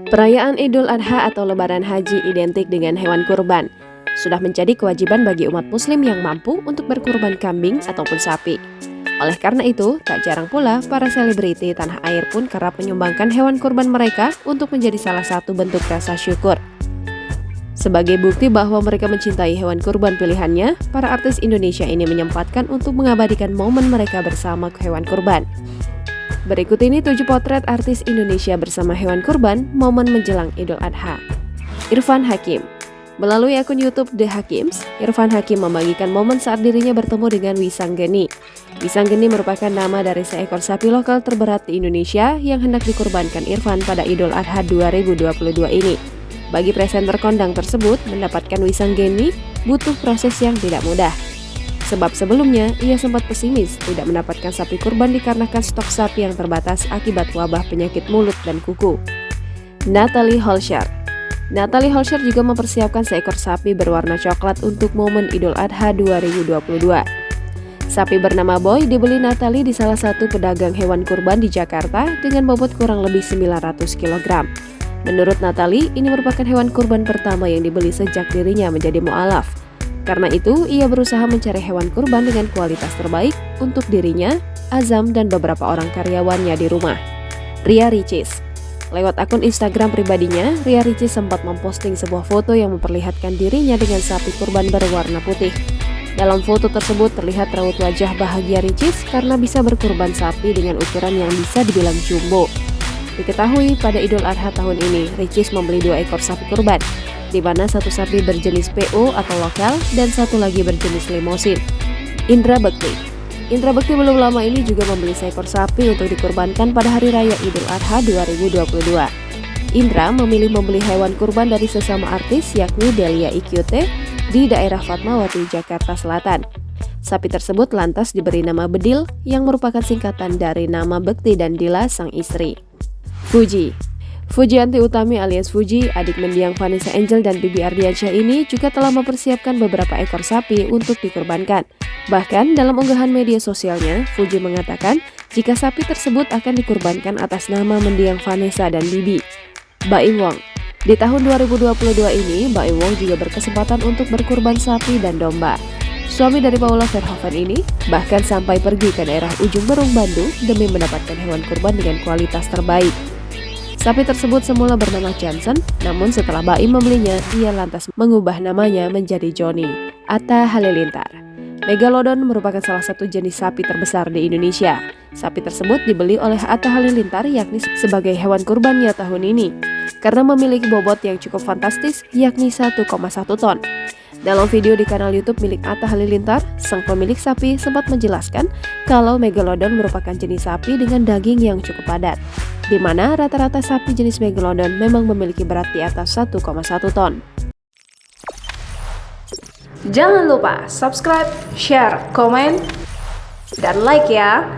Perayaan Idul Adha atau Lebaran Haji identik dengan hewan kurban. Sudah menjadi kewajiban bagi umat muslim yang mampu untuk berkurban kambing ataupun sapi. Oleh karena itu, tak jarang pula para selebriti tanah air pun kerap menyumbangkan hewan kurban mereka untuk menjadi salah satu bentuk rasa syukur. Sebagai bukti bahwa mereka mencintai hewan kurban pilihannya, para artis Indonesia ini menyempatkan untuk mengabadikan momen mereka bersama hewan kurban. Berikut ini 7 potret artis Indonesia bersama hewan kurban momen menjelang Idul Adha. Irfan Hakim. Melalui akun YouTube The Hakims, Irfan Hakim membagikan momen saat dirinya bertemu dengan Wisanggeni. Wisanggeni merupakan nama dari seekor sapi lokal terberat di Indonesia yang hendak dikurbankan Irfan pada Idul Adha 2022 ini. Bagi presenter kondang tersebut, mendapatkan Wisanggeni butuh proses yang tidak mudah. Sebab sebelumnya, ia sempat pesimis tidak mendapatkan sapi kurban dikarenakan stok sapi yang terbatas akibat wabah penyakit mulut dan kuku. Natalie Holscher. Natalie Holscher juga mempersiapkan seekor sapi berwarna coklat untuk momen Idul Adha 2022. Sapi bernama Boy dibeli Natalie di salah satu pedagang hewan kurban di Jakarta dengan bobot kurang lebih 900 kg. Menurut Natalie, ini merupakan hewan kurban pertama yang dibeli sejak dirinya menjadi mu'alaf. Karena itu, ia berusaha mencari hewan kurban dengan kualitas terbaik untuk dirinya, Azam, dan beberapa orang karyawannya di rumah. Ria Ricis. Lewat akun Instagram pribadinya, Ria Ricis sempat memposting sebuah foto yang memperlihatkan dirinya dengan sapi kurban berwarna putih. Dalam foto tersebut terlihat raut wajah bahagia Ricis karena bisa berkurban sapi dengan ukuran yang bisa dibilang jumbo. Diketahui pada Idul Adha tahun ini, Ricis membeli 2 ekor sapi kurban, di mana satu sapi berjenis PO atau lokal dan satu lagi berjenis limosin. Indra Bekti. Indra Bekti belum lama ini juga membeli seekor sapi untuk dikurbankan pada Hari Raya Idul Adha 2022. Indra memilih membeli hewan kurban dari sesama artis yakni Delia IQT di daerah Fatmawati, Jakarta Selatan. Sapi tersebut lantas diberi nama Bedil yang merupakan singkatan dari nama Bekti dan Dila sang istri. Fujianti Utami alias Fuji, adik mendiang Vanessa Angel dan Bibi Ardiansyah ini juga telah mempersiapkan beberapa ekor sapi untuk dikurbankan. Bahkan dalam unggahan media sosialnya, Fuji mengatakan jika sapi tersebut akan dikurbankan atas nama mendiang Vanessa dan Bibi. Baim Wong. Di tahun 2022 ini, Baim Wong juga berkesempatan untuk berkurban sapi dan domba. Suami dari Paula Verhoeven ini bahkan sampai pergi ke daerah Ujung Berung, Bandung demi mendapatkan hewan kurban dengan kualitas terbaik. Sapi tersebut semula bernama Johnson, namun setelah Baim membelinya, ia lantas mengubah namanya menjadi Johnny. Atta Halilintar. Megalodon merupakan salah satu jenis sapi terbesar di Indonesia. Sapi tersebut dibeli oleh Atta Halilintar yakni sebagai hewan kurbannya tahun ini, karena memiliki bobot yang cukup fantastis yakni 1,1 ton. Dalam video di kanal YouTube milik Atta Halilintar, sang pemilik sapi sempat menjelaskan kalau Megalodon merupakan jenis sapi dengan daging yang cukup padat, di mana rata-rata sapi jenis Megalodon memang memiliki berat di atas 1,1 ton. Jangan lupa subscribe, share, komen, dan like ya!